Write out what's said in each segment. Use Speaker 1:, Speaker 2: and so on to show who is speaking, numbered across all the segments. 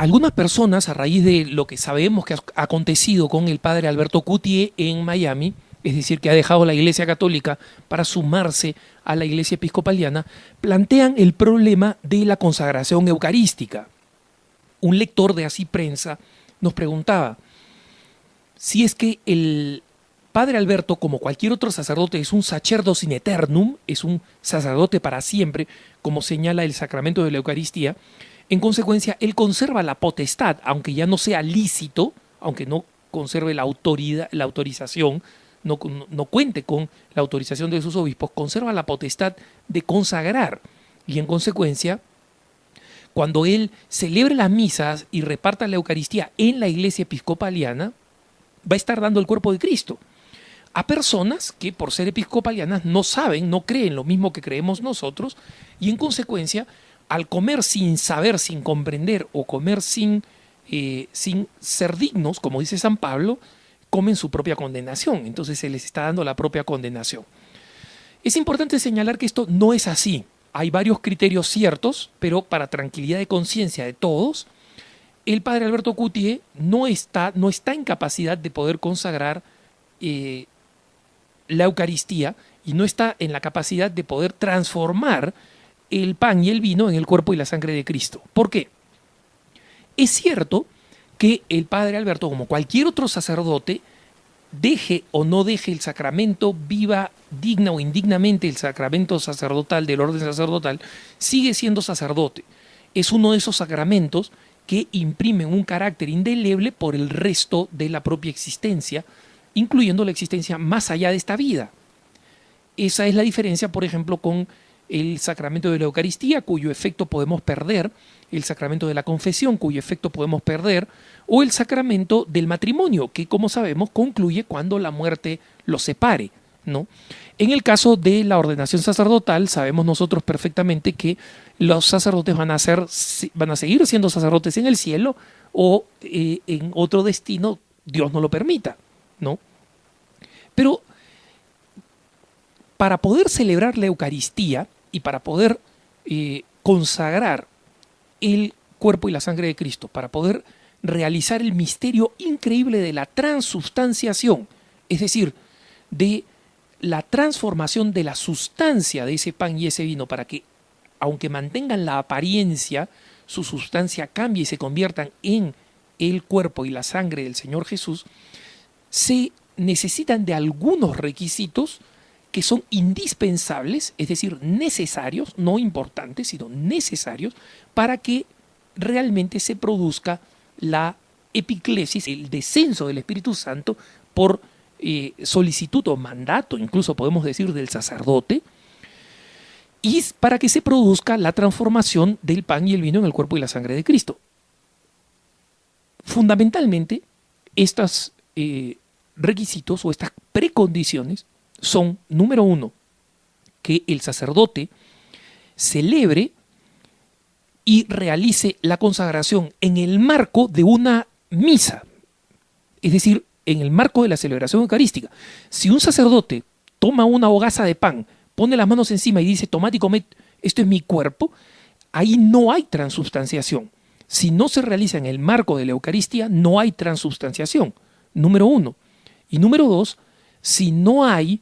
Speaker 1: Algunas personas, a raíz de lo que sabemos que ha acontecido con el padre Alberto Coutier en Miami, es decir, que ha dejado la Iglesia Católica para sumarse a la Iglesia Episcopaliana, plantean el problema de la consagración eucarística. Un lector de Así Prensa nos preguntaba si es que el padre Alberto, como cualquier otro sacerdote, es un sacerdote in aeternum, es un sacerdote para siempre, como señala el sacramento de la Eucaristía. En consecuencia, él conserva la potestad, aunque ya no sea lícito, aunque no conserve la autoridad, la autorización, no cuente con la autorización de sus obispos, conserva la potestad de consagrar. Y en consecuencia, cuando él celebre las misas y reparta la Eucaristía en la Iglesia Episcopaliana, va a estar dando el cuerpo de Cristo a personas que por ser episcopalianas no saben, no creen lo mismo que creemos nosotros, y en consecuencia, al comer sin saber, sin comprender, o comer sin ser dignos, como dice San Pablo, comen su propia condenación. Entonces se les está dando la propia condenación. Es importante señalar que esto no es así. Hay varios criterios ciertos, pero para tranquilidad de conciencia de todos, el padre Alberto Coutier no está en capacidad de poder consagrar la Eucaristía, y no está en la capacidad de poder transformar el pan y el vino en el cuerpo y la sangre de Cristo. ¿Por qué? Es cierto que el padre Alberto, como cualquier otro sacerdote, deje o no deje el sacramento, viva digna o indignamente el sacramento sacerdotal, del orden sacerdotal, sigue siendo sacerdote. Es uno de esos sacramentos que imprimen un carácter indeleble por el resto de la propia existencia, incluyendo la existencia más allá de esta vida. Esa es la diferencia, por ejemplo, con el sacramento de la Eucaristía, cuyo efecto podemos perder, el sacramento de la confesión, cuyo efecto podemos perder, o el sacramento del matrimonio, que, como sabemos, concluye cuando la muerte los separe, ¿no? En el caso de la ordenación sacerdotal, sabemos nosotros perfectamente que los sacerdotes van a seguir siendo sacerdotes en el cielo, o en otro destino, Dios no lo permita, ¿no? Pero para poder celebrar la Eucaristía y para poder consagrar el cuerpo y la sangre de Cristo, para poder realizar el misterio increíble de la transubstanciación, es decir, de la transformación de la sustancia de ese pan y ese vino, para que, aunque mantengan la apariencia, su sustancia cambie y se conviertan en el cuerpo y la sangre del Señor Jesús, se necesitan de algunos requisitos que son indispensables, es decir, necesarios, no importantes, sino necesarios, para que realmente se produzca la epiclesis, el descenso del Espíritu Santo por solicitud o mandato, incluso podemos decir, del sacerdote, y para que se produzca la transformación del pan y el vino en el cuerpo y la sangre de Cristo. Fundamentalmente, estos requisitos o estas precondiciones son, número uno, que el sacerdote celebre y realice la consagración en el marco de una misa, es decir, en el marco de la celebración eucarística. Si un sacerdote toma una hogaza de pan, pone las manos encima y dice, tomad y comed, esto es mi cuerpo, ahí no hay transubstanciación. Si no se realiza en el marco de la Eucaristía, no hay transubstanciación, número uno. Y número dos, si no hay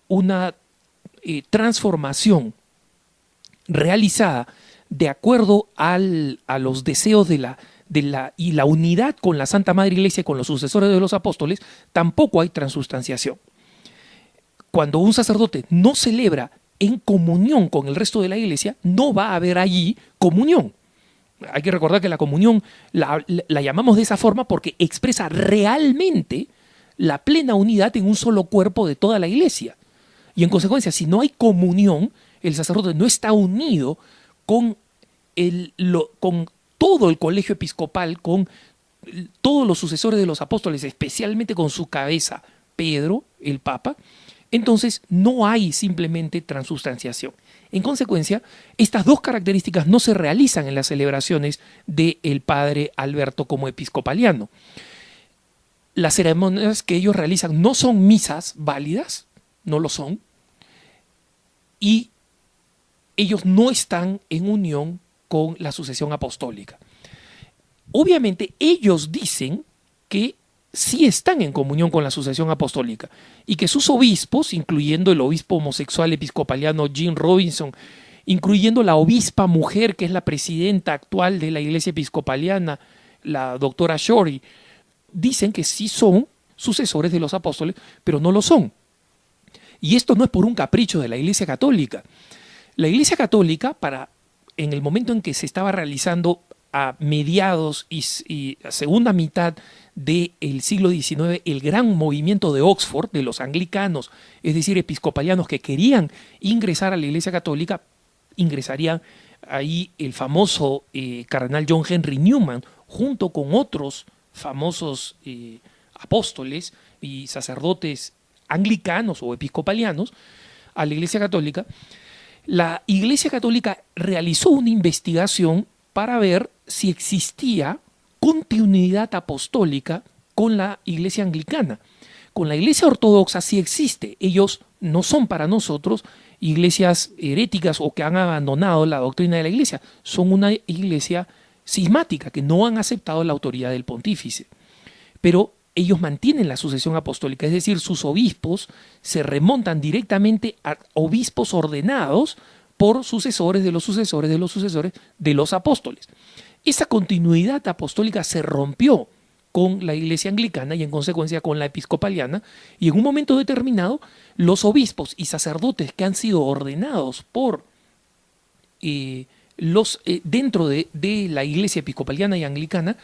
Speaker 1: una transformación realizada de acuerdo a los deseos y la unidad con la Santa Madre Iglesia y con los sucesores de los apóstoles, tampoco hay transubstanciación. Cuando un sacerdote no celebra en comunión con el resto de la Iglesia, no va a haber allí comunión. Hay que recordar que la comunión la llamamos de esa forma porque expresa realmente la plena unidad en un solo cuerpo de toda la Iglesia. Y en consecuencia, si no hay comunión, el sacerdote no está unido con todo el colegio episcopal, con todos los sucesores de los apóstoles, especialmente con su cabeza, Pedro, el Papa, entonces no hay simplemente transubstanciación. En consecuencia, estas dos características no se realizan en las celebraciones del padre Alberto como episcopaliano. Las ceremonias que ellos realizan no son misas válidas, no lo son, y ellos no están en unión con la sucesión apostólica. Obviamente ellos dicen que sí están en comunión con la sucesión apostólica y que sus obispos, incluyendo el obispo homosexual episcopaliano Jim Robinson, incluyendo la obispa mujer que es la presidenta actual de la iglesia episcopaliana, la doctora Shorey, dicen que sí son sucesores de los apóstoles, pero no lo son. Y esto no es por un capricho de la Iglesia Católica. La Iglesia Católica, en el momento en que se estaba realizando a mediados y a segunda mitad del siglo XIX el gran movimiento de Oxford, de los anglicanos, es decir, episcopalianos que querían ingresar a la Iglesia Católica, ingresarían ahí el famoso cardenal John Henry Newman, junto con otros famosos apóstoles y sacerdotes anglicanos o episcopalianos a la Iglesia Católica. La Iglesia Católica realizó una investigación para ver si existía continuidad apostólica con la Iglesia anglicana. Con la Iglesia ortodoxa sí existe. Ellos no son para nosotros iglesias heréticas o que han abandonado la doctrina de la Iglesia. Son una iglesia cismática que no han aceptado la autoridad del pontífice. Pero ellos mantienen la sucesión apostólica, es decir, sus obispos se remontan directamente a obispos ordenados por sucesores de los sucesores de los sucesores de los apóstoles. Esa continuidad apostólica se rompió con la iglesia anglicana y en consecuencia con la episcopaliana, y en un momento determinado los obispos y sacerdotes que han sido ordenados por dentro de la iglesia episcopaliana y anglicana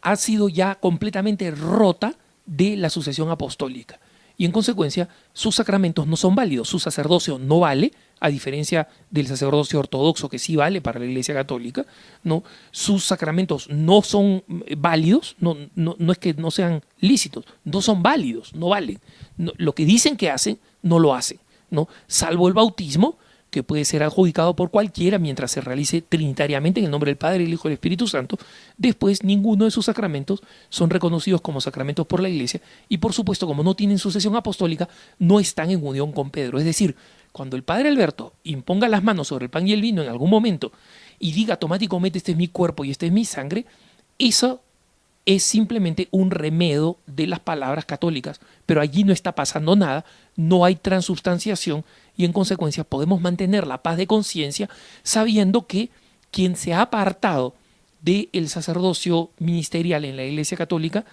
Speaker 1: ha sido ya completamente rota de la sucesión apostólica. Y en consecuencia, sus sacramentos no son válidos. Su sacerdocio no vale, a diferencia del sacerdocio ortodoxo que sí vale para la Iglesia Católica, ¿no? Sus sacramentos no son válidos, no es que no sean lícitos, no son válidos, no valen. No, lo que dicen que hacen, no lo hacen, ¿no? Salvo el bautismo, que puede ser adjudicado por cualquiera mientras se realice trinitariamente en el nombre del Padre, el Hijo y el Espíritu Santo. Después, ninguno de sus sacramentos son reconocidos como sacramentos por la Iglesia y, por supuesto, como no tienen sucesión apostólica, no están en unión con Pedro. Es decir, cuando el Padre Alberto imponga las manos sobre el pan y el vino en algún momento y diga tomad y comed, este es mi cuerpo y este es mi sangre, eso es simplemente un remedio de las palabras católicas, pero allí no está pasando nada, no hay transubstanciación y en consecuencia podemos mantener la paz de conciencia sabiendo que quien se ha apartado del sacerdocio ministerial en la Iglesia Católica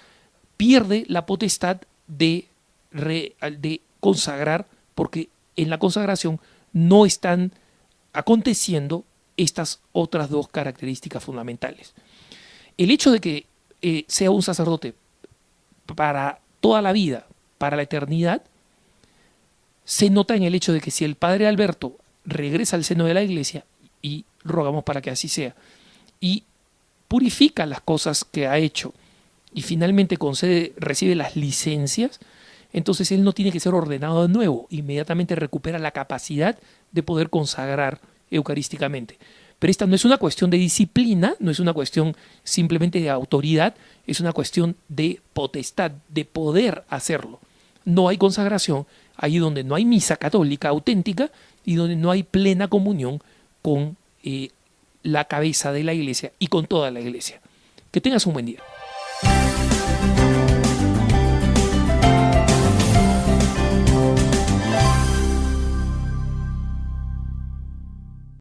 Speaker 1: pierde la potestad de consagrar, porque en la consagración no están aconteciendo estas otras dos características fundamentales. El hecho de que sea un sacerdote para toda la vida, para la eternidad, se nota en el hecho de que si el padre Alberto regresa al seno de la Iglesia, y rogamos para que así sea, y purifica las cosas que ha hecho y finalmente recibe las licencias, entonces él no tiene que ser ordenado de nuevo, inmediatamente recupera la capacidad de poder consagrar eucarísticamente. Pero esta no es una cuestión de disciplina, no es una cuestión simplemente de autoridad, es una cuestión de potestad, de poder hacerlo. No hay consagración allí donde no hay misa católica auténtica y donde no hay plena comunión con la cabeza de la Iglesia y con toda la Iglesia. Que tengas un buen día.